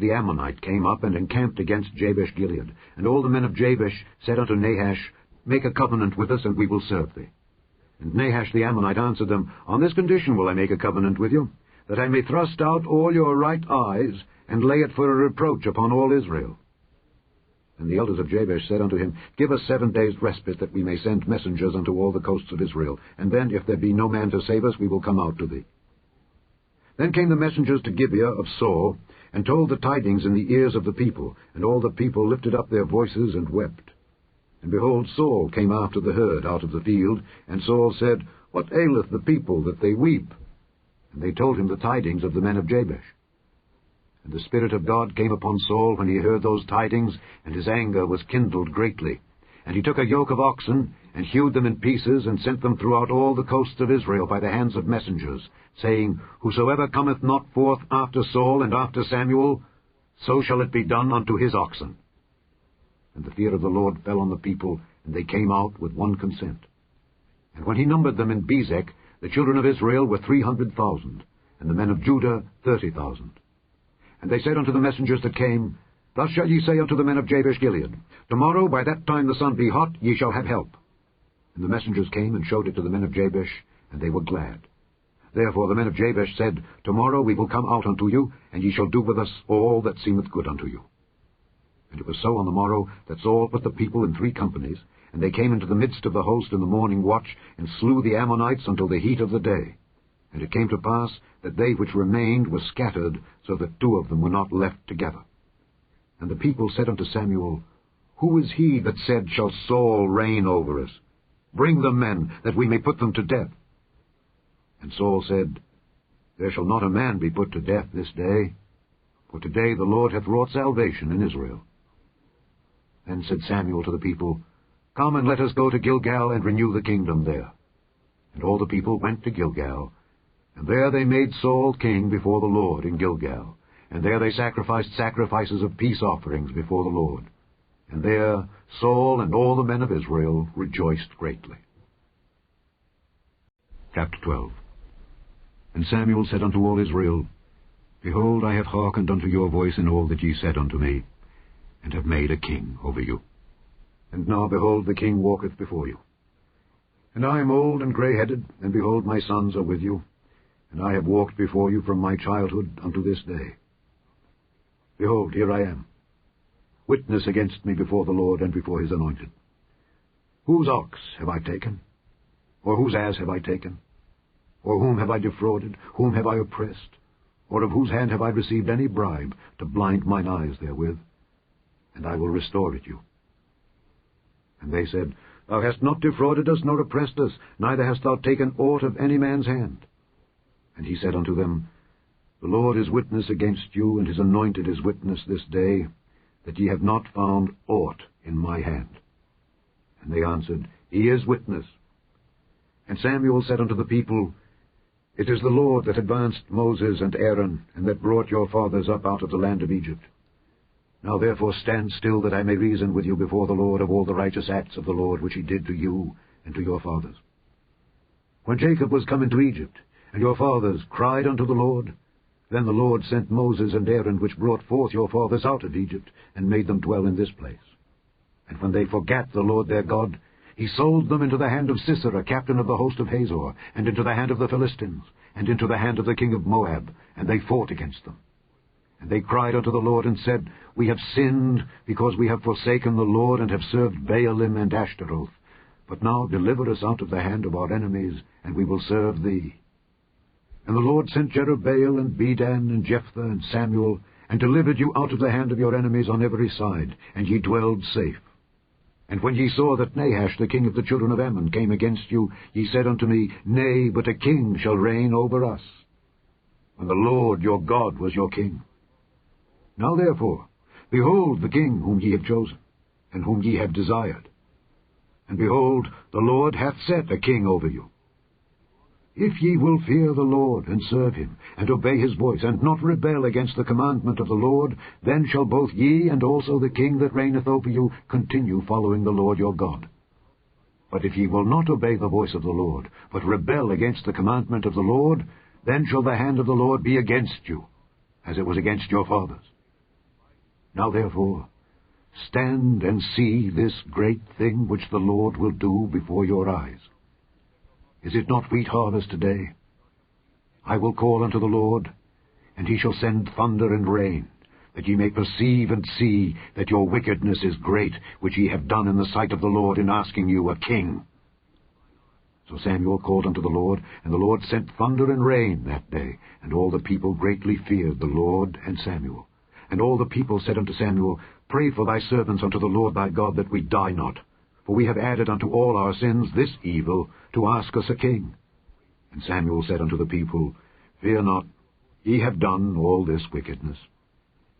the Ammonite came up and encamped against Jabesh-Gilead. And all the men of Jabesh said unto Nahash, Make a covenant with us, and we will serve thee. And Nahash the Ammonite answered them, On this condition will I make a covenant with you, that I may thrust out all your right eyes, and lay it for a reproach upon all Israel. And the elders of Jabesh said unto him, Give us 7 days' respite, that we may send messengers unto all the coasts of Israel, and then, if there be no man to save us, we will come out to thee. Then came the messengers to Gibeah of Saul, and told the tidings in the ears of the people, and all the people lifted up their voices and wept. And behold, Saul came after the herd out of the field, and Saul said, What aileth the people that they weep? And they told him the tidings of the men of Jabesh. And the Spirit of God came upon Saul when he heard those tidings, and his anger was kindled greatly. And he took a yoke of oxen, and hewed them in pieces, and sent them throughout all the coasts of Israel by the hands of messengers, saying, Whosoever cometh not forth after Saul and after Samuel, so shall it be done unto his oxen. And the fear of the Lord fell on the people, and they came out with one consent. And when he numbered them in Bezek, the children of Israel were 300,000, and the men of Judah 30,000. And they said unto the messengers that came, Thus shall ye say unto the men of Jabesh-Gilead, Tomorrow by that time the sun be hot, ye shall have help. And the messengers came and showed it to the men of Jabesh, and they were glad. Therefore the men of Jabesh said, Tomorrow we will come out unto you, and ye shall do with us all that seemeth good unto you. And it was so on the morrow that Saul put the people in 3 companies, and they came into the midst of the host in the morning watch, and slew the Ammonites until the heat of the day. And it came to pass that they which remained were scattered, so that 2 of them were not left together. And the people said unto Samuel, Who is he that said, Shall Saul reign over us? Bring the men, that we may put them to death. And Saul said, There shall not a man be put to death this day, for today the Lord hath wrought salvation in Israel. Then said Samuel to the people, Come and let us go to Gilgal and renew the kingdom there. And all the people went to Gilgal, and there they made Saul king before the Lord in Gilgal, and there they sacrificed sacrifices of peace offerings before the Lord. And there Saul and all the men of Israel rejoiced greatly. Chapter 12. And Samuel said unto all Israel, Behold, I have hearkened unto your voice in all that ye said unto me, and have made a king over you. And now, behold, the king walketh before you. And I am old and grey-headed, and behold, my sons are with you, and I have walked before you from my childhood unto this day. Behold, here I am. Witness against me before the Lord and before his anointed. Whose ox have I taken? Or whose ass have I taken? Or whom have I defrauded? Whom have I oppressed? Or of whose hand have I received any bribe to blind mine eyes therewith? And I will restore it you. And they said, Thou hast not defrauded us, nor oppressed us, neither hast thou taken aught of any man's hand. And he said unto them, The Lord is witness against you, and his anointed is witness this day, that ye have not found aught in my hand. And they answered, He is witness. And Samuel said unto the people, It is the Lord that advanced Moses and Aaron, and that brought your fathers up out of the land of Egypt. Now therefore stand still, that I may reason with you before the Lord of all the righteous acts of the Lord, which he did to you and to your fathers. When Jacob was come into Egypt, and your fathers cried unto the Lord, then the Lord sent Moses and Aaron, which brought forth your fathers out of Egypt, and made them dwell in this place. And when they forgat the Lord their God, he sold them into the hand of Sisera, captain of the host of Hazor, and into the hand of the Philistines, and into the hand of the king of Moab, and they fought against them. And they cried unto the Lord, and said, We have sinned, because we have forsaken the Lord, and have served Baalim and Ashtaroth. But now deliver us out of the hand of our enemies, and we will serve thee. And the Lord sent Jerubbaal, and Bedan, and Jephthah, and Samuel, and delivered you out of the hand of your enemies on every side, and ye dwelled safe. And when ye saw that Nahash the king of the children of Ammon came against you, ye said unto me, Nay, but a king shall reign over us. And the Lord your God was your king. Now therefore, behold the king whom ye have chosen, and whom ye have desired. And behold, the Lord hath set a king over you. If ye will fear the Lord, and serve him, and obey his voice, and not rebel against the commandment of the Lord, then shall both ye and also the king that reigneth over you continue following the Lord your God. But if ye will not obey the voice of the Lord, but rebel against the commandment of the Lord, then shall the hand of the Lord be against you, as it was against your fathers. Now therefore, stand and see this great thing which the Lord will do before your eyes. Is it not wheat harvest today? I will call unto the Lord, and he shall send thunder and rain, that ye may perceive and see that your wickedness is great, which ye have done in the sight of the Lord in asking you a king. So Samuel called unto the Lord, and the Lord sent thunder and rain that day, and all the people greatly feared the Lord and Samuel. And all the people said unto Samuel, Pray for thy servants unto the Lord thy God, that we die not. For we have added unto all our sins this evil, to ask us a king. And Samuel said unto the people, Fear not, ye have done all this wickedness.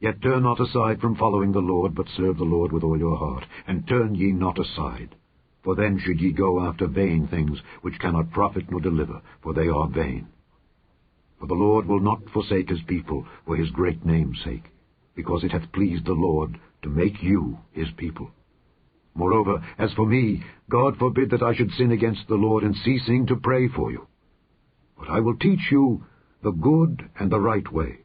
Yet turn not aside from following the Lord, but serve the Lord with all your heart, and turn ye not aside. For then should ye go after vain things, which cannot profit nor deliver, for they are vain. For the Lord will not forsake his people for his great name's sake, because it hath pleased the Lord to make you his people. Moreover, as for me, God forbid that I should sin against the Lord in ceasing to pray for you. But I will teach you the good and the right way.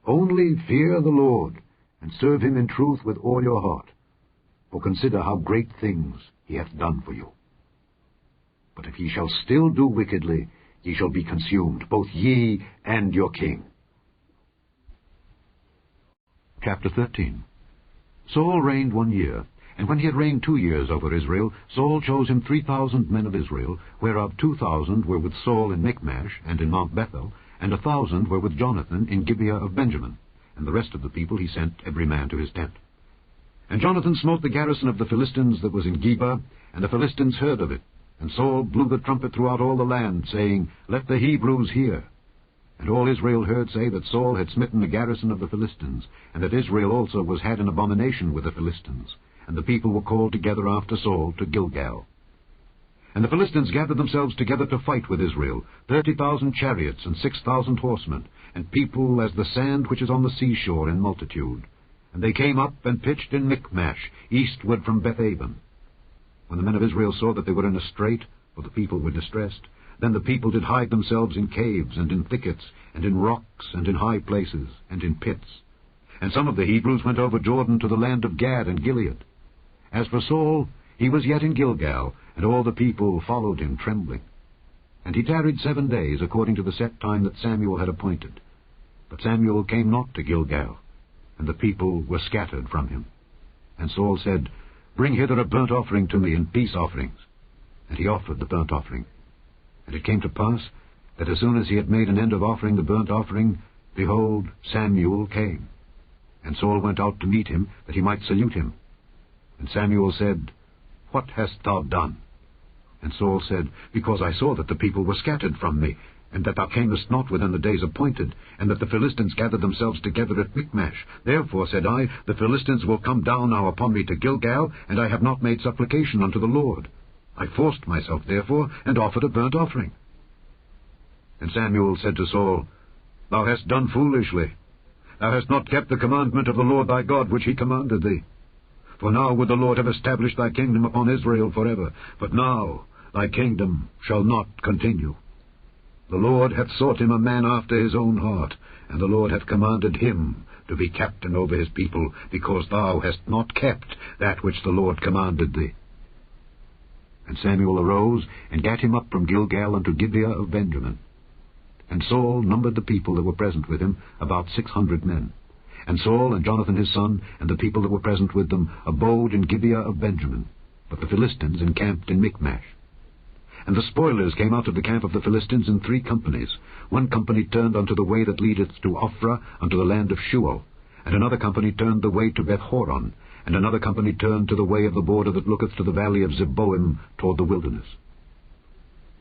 Only fear the Lord, and serve him in truth with all your heart. For consider how great things he hath done for you. But if ye shall still do wickedly, ye shall be consumed, both ye and your king. Chapter 13. Saul reigned 1 year, and when he had reigned 2 years over Israel, Saul chose him 3,000 men of Israel, whereof 2,000 were with Saul in Michmash and in Mount Bethel, and 1,000 were with Jonathan in Gibeah of Benjamin, and the rest of the people he sent every man to his tent. And Jonathan smote the garrison of the Philistines that was in Geba, and the Philistines heard of it. And Saul blew the trumpet throughout all the land, saying, Let the Hebrews hear. And all Israel heard say that Saul had smitten the garrison of the Philistines, and that Israel also was had an abomination with the Philistines. And the people were called together after Saul to Gilgal. And the Philistines gathered themselves together to fight with Israel, 30,000 chariots and 6,000 horsemen, and people as the sand which is on the seashore in multitude. And they came up and pitched in Michmash, eastward from Bethaven. When the men of Israel saw that they were in a strait, for the people were distressed, then the people did hide themselves in caves, and in thickets, and in rocks, and in high places, and in pits. And some of the Hebrews went over Jordan to the land of Gad and Gilead. As for Saul, he was yet in Gilgal, and all the people followed him trembling. And he tarried 7 days, according to the set time that Samuel had appointed. But Samuel came not to Gilgal, and the people were scattered from him. And Saul said, Bring hither a burnt offering to me, and peace offerings. And he offered the burnt offering. And it came to pass, that as soon as he had made an end of offering the burnt offering, behold, Samuel came. And Saul went out to meet him, that he might salute him. And Samuel said, What hast thou done? And Saul said, Because I saw that the people were scattered from me, and that thou camest not within the days appointed, and that the Philistines gathered themselves together at Michmash. Therefore, said I, the Philistines will come down now upon me to Gilgal, and I have not made supplication unto the Lord. I forced myself, therefore, and offered a burnt offering. And Samuel said to Saul, Thou hast done foolishly. Thou hast not kept the commandment of the Lord thy God, which he commanded thee. For now would the Lord have established thy kingdom upon Israel forever, but now thy kingdom shall not continue. The Lord hath sought him a man after his own heart, and the Lord hath commanded him to be captain over his people, because thou hast not kept that which the Lord commanded thee. And Samuel arose, and gat him up from Gilgal unto Gibeah of Benjamin. And Saul numbered the people that were present with him, about 600 men. And Saul and Jonathan his son, and the people that were present with them, abode in Gibeah of Benjamin, but the Philistines encamped in Michmash. And the spoilers came out of the camp of the Philistines in 3 companies. 1 company turned unto the way that leadeth to Ophrah, unto the land of Shual. And another company turned the way to Beth-horon. And another company turned to the way of the border that looketh to the valley of Zeboim, toward the wilderness.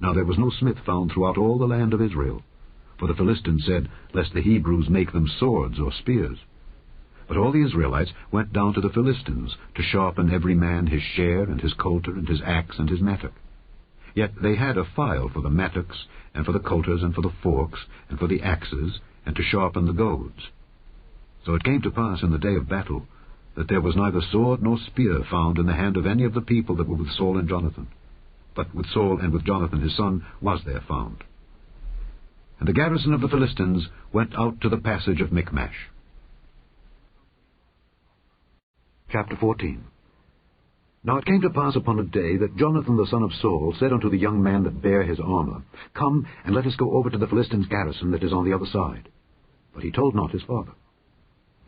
Now there was no smith found throughout all the land of Israel. For the Philistines said, Lest the Hebrews make them swords or spears. But all the Israelites went down to the Philistines, to sharpen every man his share, and his coulter, and his axe, and his mattock. Yet they had a file for the mattocks, and for the coulters, and for the forks, and for the axes, and to sharpen the goads. So it came to pass in the day of battle, that there was neither sword nor spear found in the hand of any of the people that were with Saul and Jonathan. But with Saul and with Jonathan his son was there found. And the garrison of the Philistines went out to the passage of Michmash. Chapter 14. Now it came to pass upon a day that Jonathan the son of Saul said unto the young man that bare his armour, Come, and let us go over to the Philistines' garrison that is on the other side. But he told not his father.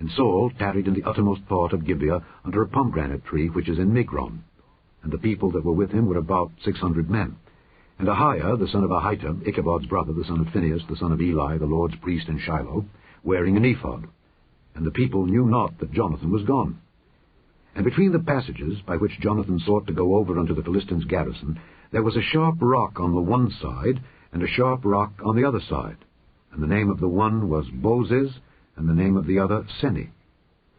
And Saul tarried in the uttermost part of Gibeah under a pomegranate tree which is in Migron. And the people that were with him were about 600 men. And Ahiah, the son of Ahitub, Ichabod's brother, the son of Phinehas, the son of Eli, the Lord's priest in Shiloh, wearing an ephod. And the people knew not that Jonathan was gone. And between the passages by which Jonathan sought to go over unto the Philistines' garrison, there was a sharp rock on the one side, and a sharp rock on the other side. And the name of the one was Bozez, and the name of the other Seni.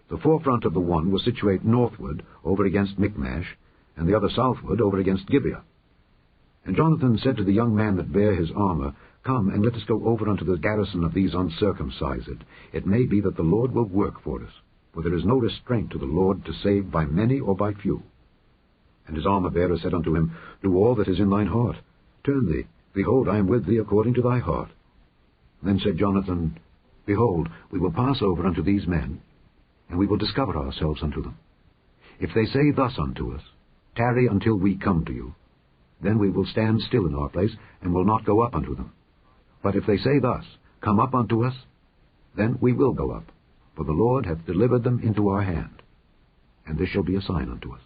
The forefront of the one was situate northward, over against Michmash, and the other southward, over against Gibeah. And Jonathan said to the young man that bare his armour, Come, and let us go over unto the garrison of these uncircumcised. It may be that the Lord will work for us. For there is no restraint to the Lord to save by many or by few. And his armor-bearer said unto him, Do all that is in thine heart. Turn thee, behold, I am with thee according to thy heart. Then said Jonathan, Behold, we will pass over unto these men, and we will discover ourselves unto them. If they say thus unto us, Tarry until we come to you, then we will stand still in our place, and will not go up unto them. But if they say thus, Come up unto us, then we will go up. For the Lord hath delivered them into our hand, and this shall be a sign unto us.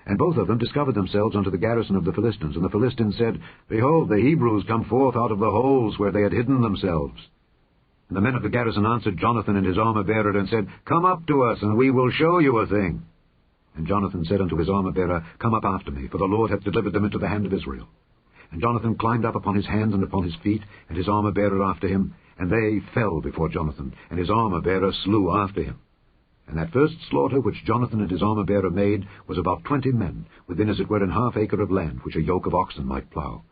And both of them discovered themselves unto the garrison of the Philistines. And the Philistines said, Behold, the Hebrews come forth out of the holes where they had hidden themselves. And the men of the garrison answered Jonathan and his armor-bearer, and said, Come up to us, and we will show you a thing. And Jonathan said unto his armor-bearer, Come up after me, for the Lord hath delivered them into the hand of Israel. And Jonathan climbed up upon his hands and upon his feet, and his armor-bearer after him, and they fell before Jonathan, and his armor-bearer slew after him. And that first slaughter which Jonathan and his armor-bearer made was about 20 men, within as it were an half acre of land, which a yoke of oxen might plough.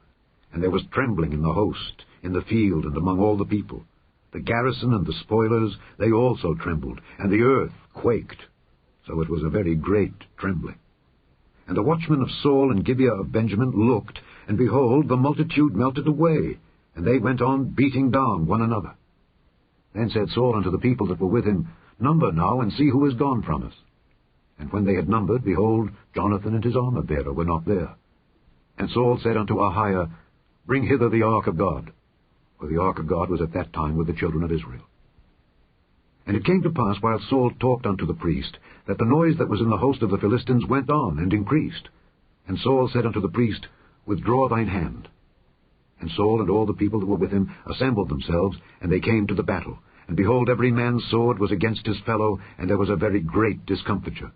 And there was trembling in the host, in the field, and among all the people. The garrison and the spoilers, they also trembled, and the earth quaked. So it was a very great trembling. And the watchmen of Saul and Gibeah of Benjamin looked, and behold, the multitude melted away, and they went on beating down one another. Then said Saul unto the people that were with him, Number now, and see who is gone from us. And when they had numbered, behold, Jonathan and his armor-bearer were not there. And Saul said unto Ahiah, Bring hither the ark of God. For the ark of God was at that time with the children of Israel. And it came to pass, while Saul talked unto the priest, that the noise that was in the host of the Philistines went on and increased. And Saul said unto the priest, Withdraw thine hand. And Saul and all the people that were with him assembled themselves, and they came to the battle. And behold, every man's sword was against his fellow, and there was a very great discomfiture.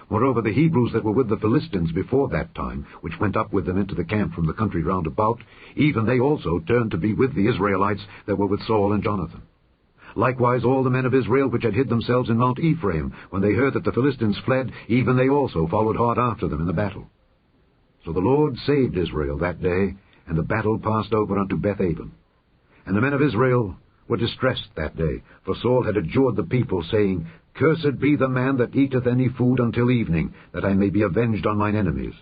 Moreover, the Hebrews that were with the Philistines before that time, which went up with them into the camp from the country round about, even they also turned to be with the Israelites that were with Saul and Jonathan. Likewise all the men of Israel which had hid themselves in Mount Ephraim, when they heard that the Philistines fled, even they also followed hard after them in the battle. So the Lord saved Israel that day, and the battle passed over unto Bethaven. And the men of Israel were distressed that day, for Saul had adjured the people, saying, Cursed be the man that eateth any food until evening, that I may be avenged on mine enemies.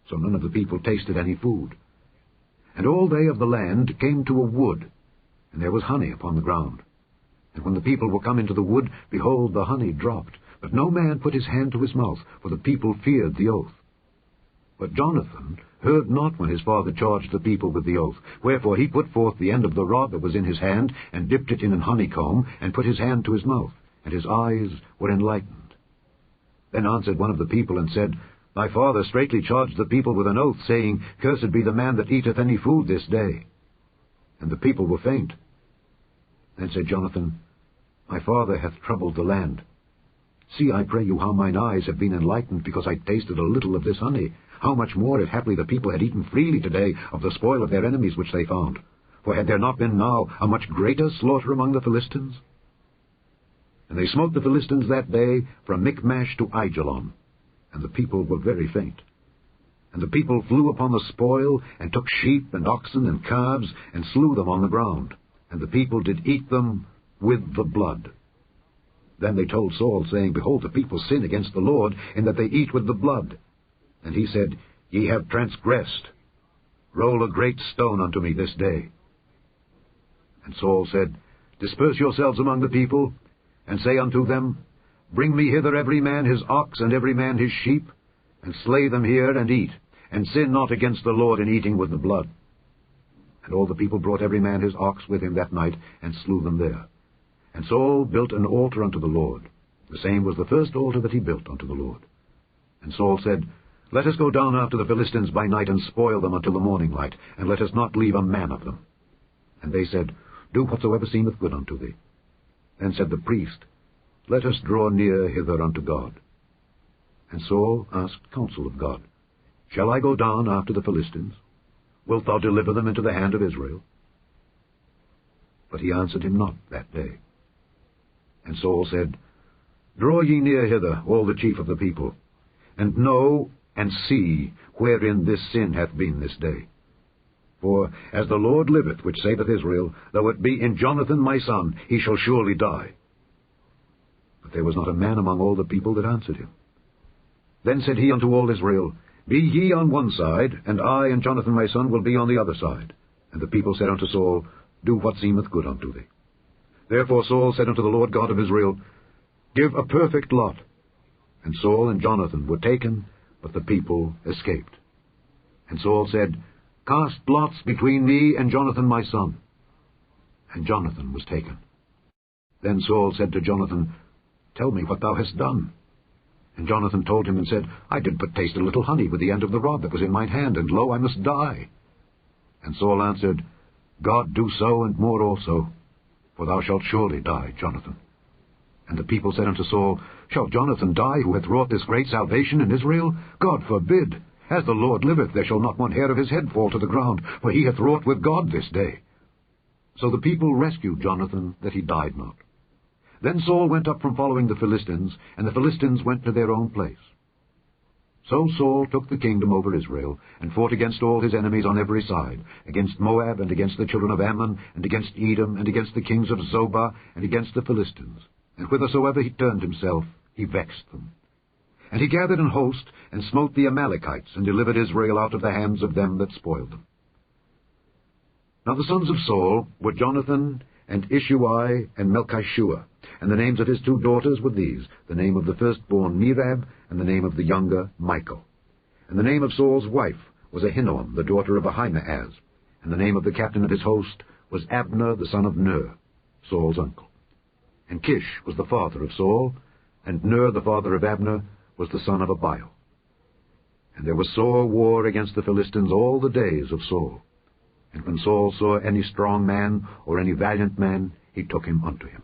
So none of the people tasted any food. And all they of the land came to a wood, and there was honey upon the ground. And when the people were come into the wood, behold, the honey dropped, but no man put his hand to his mouth, for the people feared the oath. But Jonathan heard not when his father charged the people with the oath. Wherefore he put forth the end of the rod that was in his hand, and dipped it in an honeycomb, and put his hand to his mouth, and his eyes were enlightened. Then answered one of the people, and said, Thy father straitly charged the people with an oath, saying, Cursed be the man that eateth any food this day. And the people were faint. Then said Jonathan, My father hath troubled the land. See, I pray you, how mine eyes have been enlightened, because I tasted a little of this honey. How much more, if haply the people had eaten freely today of the spoil of their enemies which they found? For had there not been now a much greater slaughter among the Philistines? And they smote the Philistines that day from Michmash to Aijalon, and the people were very faint. And the people flew upon the spoil, and took sheep and oxen and calves, and slew them on the ground. And the people did eat them with the blood. Then they told Saul, saying, Behold, the people sin against the Lord, in that they eat with the blood. And he said, Ye have transgressed. Roll a great stone unto me this day. And Saul said, Disperse yourselves among the people, and say unto them, Bring me hither every man his ox and every man his sheep, and slay them here and eat, and sin not against the Lord in eating with the blood. And all the people brought every man his ox with him that night, and slew them there. And Saul built an altar unto the Lord. The same was the first altar that he built unto the Lord. And Saul said, Let us go down after the Philistines by night, and spoil them until the morning light, and let us not leave a man of them. And they said, Do whatsoever seemeth good unto thee. Then said the priest, Let us draw near hither unto God. And Saul asked counsel of God, Shall I go down after the Philistines? Wilt thou deliver them into the hand of Israel? But he answered him not that day. And Saul said, Draw ye near hither, all the chief of the people, and know and see wherein this sin hath been this day. For as the Lord liveth, which saveth Israel, though it be in Jonathan my son, he shall surely die. But there was not a man among all the people that answered him. Then said he unto all Israel, Be ye on one side, and I and Jonathan my son will be on the other side. And the people said unto Saul, Do what seemeth good unto thee. Therefore Saul said unto the Lord God of Israel, Give a perfect lot. And Saul and Jonathan were taken, but the people escaped. And Saul said, Cast lots between me and Jonathan my son. And Jonathan was taken. Then Saul said to Jonathan, Tell me what thou hast done. And Jonathan told him and said, I did but taste a little honey with the end of the rod that was in mine hand, and lo, I must die. And Saul answered, God do so and more also, for thou shalt surely die, Jonathan. And the people said unto Saul, Shall Jonathan die, who hath wrought this great salvation in Israel? God forbid! As the Lord liveth, there shall not one hair of his head fall to the ground, for he hath wrought with God this day. So the people rescued Jonathan, that he died not. Then Saul went up from following the Philistines, and the Philistines went to their own place. So Saul took the kingdom over Israel, and fought against all his enemies on every side, against Moab, and against the children of Ammon, and against Edom, and against the kings of Zobah, and against the Philistines. And whithersoever he turned himself, he vexed them. And he gathered an host, and smote the Amalekites, and delivered Israel out of the hands of them that spoiled them. Now the sons of Saul were Jonathan, and Ishuai, and Melchishua, and the names of his two daughters were these, the name of the firstborn Merab, and the name of the younger Michal. And the name of Saul's wife was Ahinoam, the daughter of Ahimaaz, and the name of the captain of his host was Abner, the son of Ner, Saul's uncle. And Kish was the father of Saul, and Ner, the father of Abner, was the son of Abiel. And there was sore war against the Philistines all the days of Saul. And when Saul saw any strong man or any valiant man, he took him unto him.